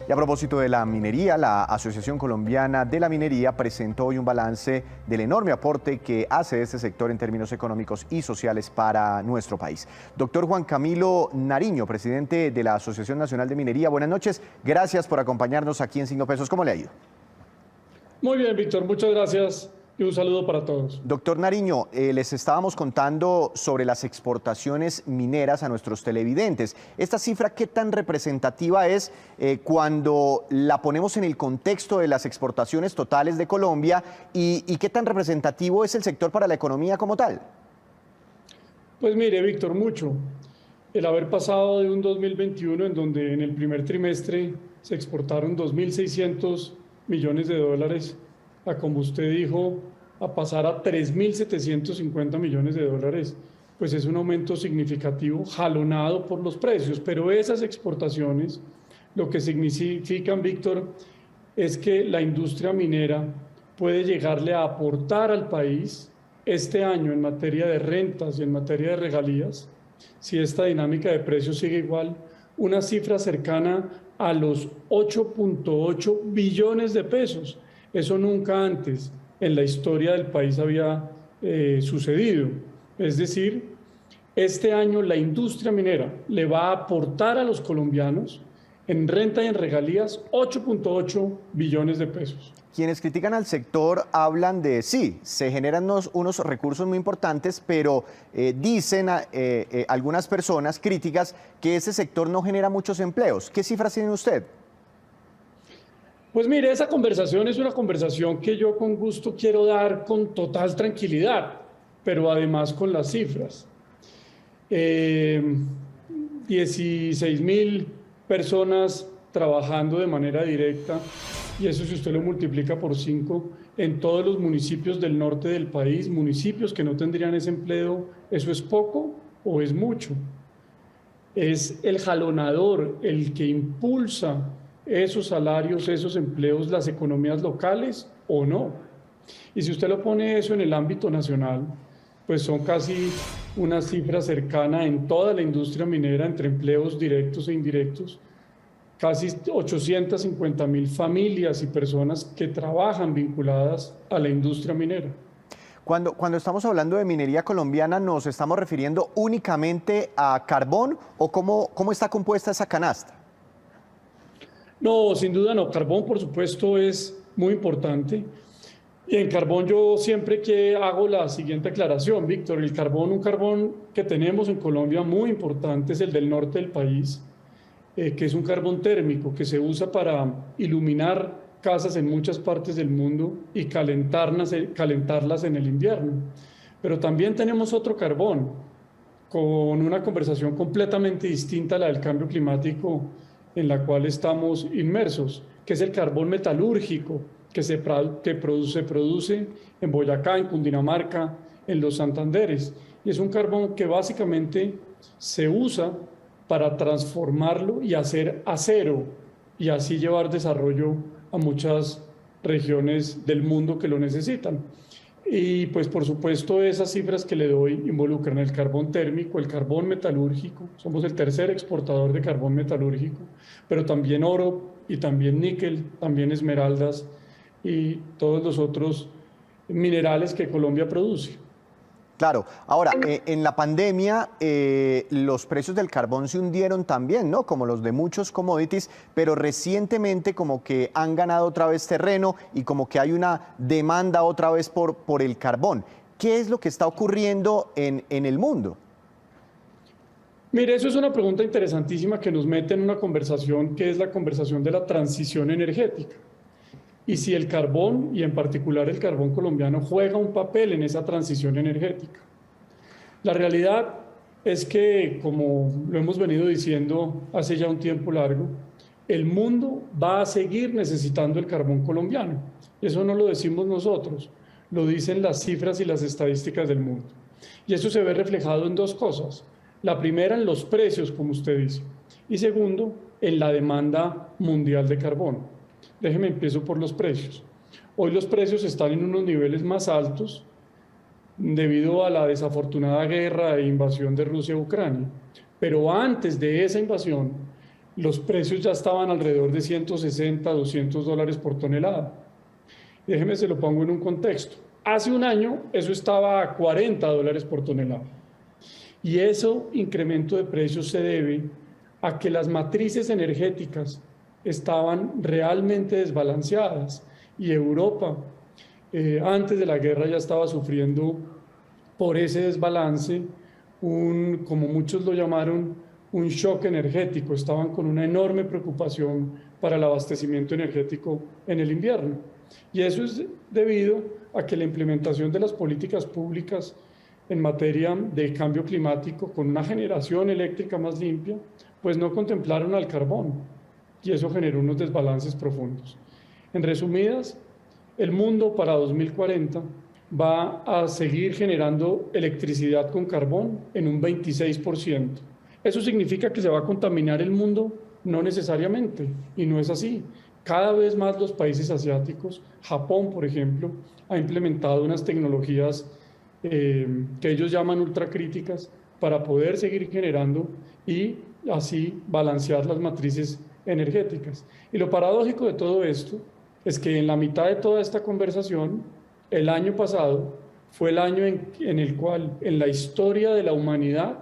Y a propósito de la minería, la Asociación Colombiana de la Minería presentó hoy un balance del enorme aporte que hace este sector en términos económicos y sociales para nuestro país. Doctor Juan Camilo Nariño, presidente de la Asociación Nacional de Minería, buenas noches. Gracias por acompañarnos aquí en Signo Pesos. ¿Cómo le ha ido? Muy bien, Víctor, muchas gracias y un saludo para todos. Doctor Nariño, les estábamos contando sobre las exportaciones mineras a nuestros televidentes. ¿Esta cifra qué tan representativa es cuando la ponemos en el contexto de las exportaciones totales de Colombia y qué tan representativo es el sector para la economía como tal? Pues mire, Víctor, mucho. El haber pasado de un 2021 en donde en el primer trimestre se exportaron 2.600 millones de dólares a, como usted dijo, a pasar a 3.750 millones de dólares, pues es un aumento significativo jalonado por los precios. Pero esas exportaciones lo que significan, Víctor, es que la industria minera puede llegarle a aportar al país este año en materia de rentas y en materia de regalías, si esta dinámica de precios sigue igual, una cifra cercana a los 8.8 billones de pesos. Eso nunca antes en la historia del país había sucedido. Es decir, este año la industria minera le va a aportar a los colombianos en renta y en regalías 8.8 billones de pesos. Quienes critican al sector hablan de, sí, se generan unos recursos muy importantes, pero dicen algunas personas críticas que ese sector no genera muchos empleos. ¿Qué cifras tiene usted? Pues mire, esa conversación es una conversación que yo con gusto quiero dar con total tranquilidad, pero además con las cifras. 16.000 personas trabajando de manera directa, y eso si usted lo multiplica por 5, en todos los municipios del norte del país, municipios que no tendrían ese empleo, ¿eso es poco o es mucho? Es el jalonador, el que impulsa esos salarios, esos empleos, las economías locales o no. Y si usted lo pone eso en el ámbito nacional, pues son casi una cifra cercana en toda la industria minera entre empleos directos e indirectos, casi 850.000 familias y personas que trabajan vinculadas a la industria minera. Cuando estamos hablando de minería colombiana, ¿nos estamos refiriendo únicamente a carbón o cómo está compuesta esa canasta? No, sin duda no. Carbón, por supuesto, es muy importante. Y en carbón yo siempre que hago la siguiente aclaración, Víctor, un carbón que tenemos en Colombia muy importante es el del norte del país, que es un carbón térmico que se usa para iluminar casas en muchas partes del mundo y calentarlas en el invierno. Pero también tenemos otro carbón con una conversación completamente distinta a la del cambio climático en la cual estamos inmersos, que es el carbón metalúrgico que se produce en Boyacá, en Cundinamarca, en los Santanderes. Y es un carbón que básicamente se usa para transformarlo y hacer acero y así llevar desarrollo a muchas regiones del mundo que lo necesitan. Y pues por supuesto esas cifras que le doy involucran el carbón térmico, el carbón metalúrgico, somos el tercer exportador de carbón metalúrgico, pero también oro y también níquel, también esmeraldas y todos los otros minerales que Colombia produce. Claro, ahora, en la pandemia los precios del carbón se hundieron también, ¿no? Como los de muchos commodities, pero recientemente como que han ganado otra vez terreno y como que hay una demanda otra vez por el carbón. ¿Qué es lo que está ocurriendo en el mundo? Mire, eso es una pregunta interesantísima que nos mete en una conversación que es la conversación de la transición energética. Y si el carbón, y en particular el carbón colombiano, juega un papel en esa transición energética. La realidad es que, como lo hemos venido diciendo hace ya un tiempo largo, el mundo va a seguir necesitando el carbón colombiano. Eso no lo decimos nosotros, lo dicen las cifras y las estadísticas del mundo. Y eso se ve reflejado en dos cosas. La primera, en los precios, como usted dice, y segundo, en la demanda mundial de carbón. Déjeme empiezo por los precios. Hoy los precios están en unos niveles más altos debido a la desafortunada guerra e invasión de Rusia a Ucrania. Pero antes de esa invasión, los precios ya estaban alrededor de 160, $200 por tonelada. Déjeme se lo pongo en un contexto. Hace un año eso estaba a $40 por tonelada. Y ese incremento de precios se debe a que las matrices energéticas estaban realmente desbalanceadas y Europa antes de la guerra ya estaba sufriendo por ese desbalance, como muchos lo llamaron, un shock energético. Estaban con una enorme preocupación para el abastecimiento energético en el invierno. Y eso es debido a que la implementación de las políticas públicas en materia de cambio climático con una generación eléctrica más limpia, pues no contemplaron al carbón y eso generó unos desbalances profundos. En resumidas, el mundo para 2040 va a seguir generando electricidad con carbón en un 26%. ¿Eso significa que se va a contaminar el mundo? No necesariamente, y no es así. Cada vez más los países asiáticos, Japón, por ejemplo, ha implementado unas tecnologías que ellos llaman ultracríticas para poder seguir generando y así balancear las matrices energéticas. Y lo paradójico de todo esto es que en la mitad de toda esta conversación, el año pasado fue el año en el cual en la historia de la humanidad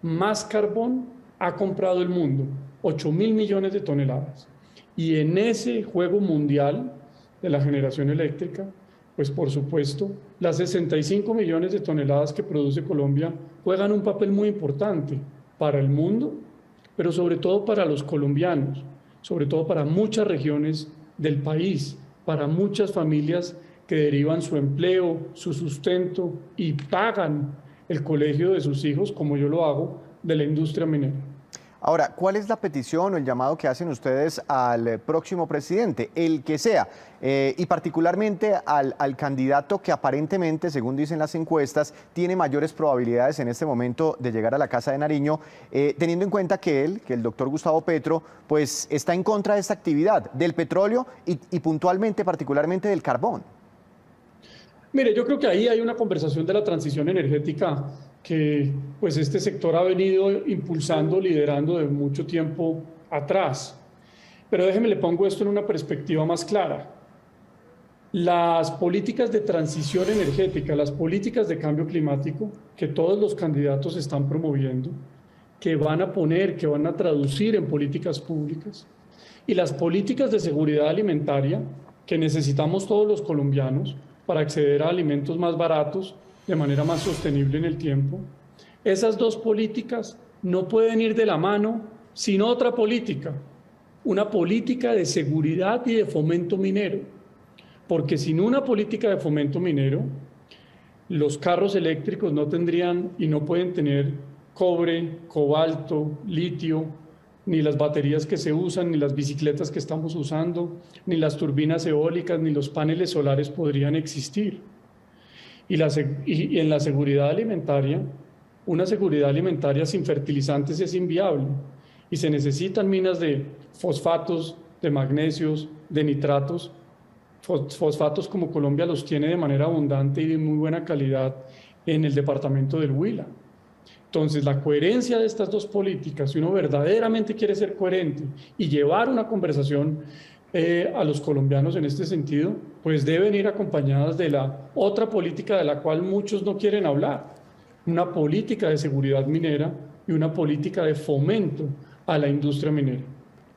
más carbón ha comprado el mundo, 8.000 millones de toneladas. Y en ese juego mundial de la generación eléctrica, pues por supuesto, las 65 millones de toneladas que produce Colombia juegan un papel muy importante para el mundo, pero sobre todo para los colombianos, sobre todo para muchas regiones del país, para muchas familias que derivan su empleo, su sustento y pagan el colegio de sus hijos, como yo lo hago, de la industria minera. Ahora, ¿cuál es la petición o el llamado que hacen ustedes al próximo presidente, el que sea, y particularmente al candidato que aparentemente, según dicen las encuestas, tiene mayores probabilidades en este momento de llegar a la Casa de Nariño, teniendo en cuenta que el doctor Gustavo Petro, pues está en contra de esta actividad, del petróleo y puntualmente, particularmente del carbón? Mire, yo creo que ahí hay una conversación de la transición energética que pues este sector ha venido impulsando, liderando de mucho tiempo atrás. Pero déjeme le pongo esto en una perspectiva más clara. Las políticas de transición energética, las políticas de cambio climático que todos los candidatos están promoviendo, que van a poner, que van a traducir en políticas públicas, y las políticas de seguridad alimentaria que necesitamos todos los colombianos para acceder a alimentos más baratos de manera más sostenible en el tiempo. Esas dos políticas no pueden ir de la mano sin otra política, una política de seguridad y de fomento minero, porque sin una política de fomento minero, los carros eléctricos no tendrían y no pueden tener cobre, cobalto, litio, ni las baterías que se usan, ni las bicicletas que estamos usando, ni las turbinas eólicas, ni los paneles solares podrían existir. Y en la seguridad alimentaria, una seguridad alimentaria sin fertilizantes es inviable y se necesitan minas de fosfatos, de magnesios, de nitratos, fosfatos como Colombia los tiene de manera abundante y de muy buena calidad en el departamento del Huila. Entonces, la coherencia de estas dos políticas, si uno verdaderamente quiere ser coherente y llevar una conversación a los colombianos en este sentido, pues deben ir acompañadas de la otra política de la cual muchos no quieren hablar, una política de seguridad minera y una política de fomento a la industria minera.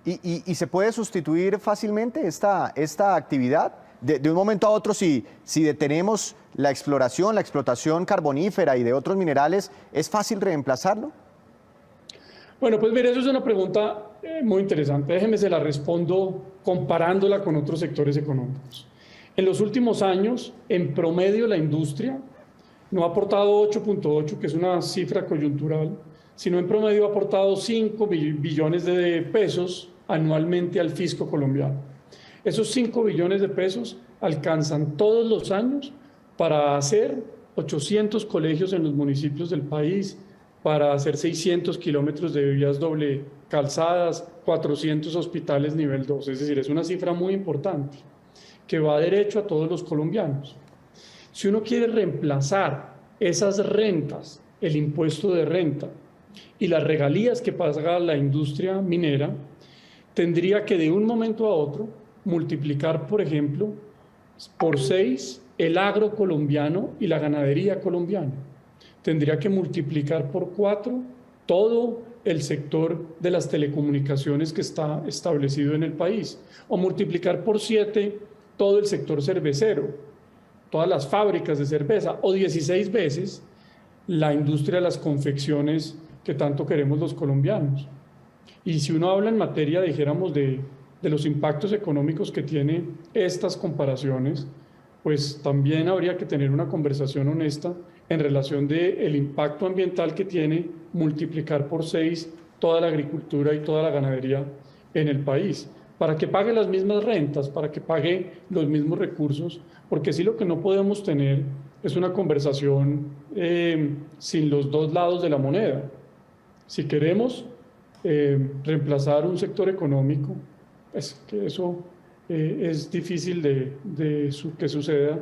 ¿Y se puede sustituir fácilmente esta actividad? De un momento a otro, si detenemos la exploración, la explotación carbonífera y de otros minerales, ¿es fácil reemplazarlo? Bueno, pues mire, eso es una pregunta muy interesante. Déjeme se la respondo comparándola con otros sectores económicos. En los últimos años, en promedio, la industria no ha aportado 8.8, que es una cifra coyuntural, sino en promedio ha aportado 5 billones de pesos anualmente al fisco colombiano. Esos 5 billones de pesos alcanzan todos los años para hacer 800 colegios en los municipios del país, para hacer 600 kilómetros de vías doble calzadas, 400 hospitales nivel 2. Es decir, es una cifra muy importante que va derecho a todos los colombianos. Si uno quiere reemplazar esas rentas, el impuesto de renta y las regalías que paga la industria minera, tendría que de un momento a otro multiplicar, por ejemplo, por 6 el agro colombiano y la ganadería colombiana. Tendría que multiplicar por 4 todo el sector de las telecomunicaciones que está establecido en el país, o multiplicar por 7 todo el sector cervecero, todas las fábricas de cerveza, o 16 veces la industria de las confecciones que tanto queremos los colombianos. Y si uno habla en materia, dijéramos, de los impactos económicos que tiene estas comparaciones, pues también habría que tener una conversación honesta en relación del impacto ambiental que tiene multiplicar por 6 toda la agricultura y toda la ganadería en el país, para que pague las mismas rentas, para que pague los mismos recursos, porque sí lo que no podemos tener es una conversación sin los dos lados de la moneda. Si queremos reemplazar un sector económico, es que eso es difícil que suceda.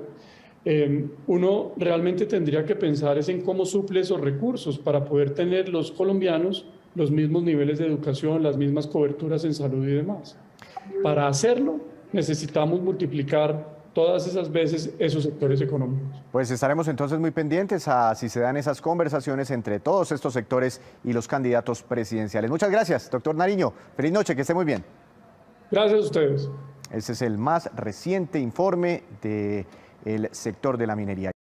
Uno realmente tendría que pensar es en cómo suple esos recursos para poder tener los colombianos los mismos niveles de educación, las mismas coberturas en salud y demás. Para hacerlo necesitamos multiplicar todas esas veces esos sectores económicos. Pues estaremos entonces muy pendientes a si se dan esas conversaciones entre todos estos sectores y los candidatos presidenciales. Muchas gracias, doctor Nariño. Feliz noche, que esté muy bien. Gracias a ustedes. Ese es el más reciente informe del sector de la minería.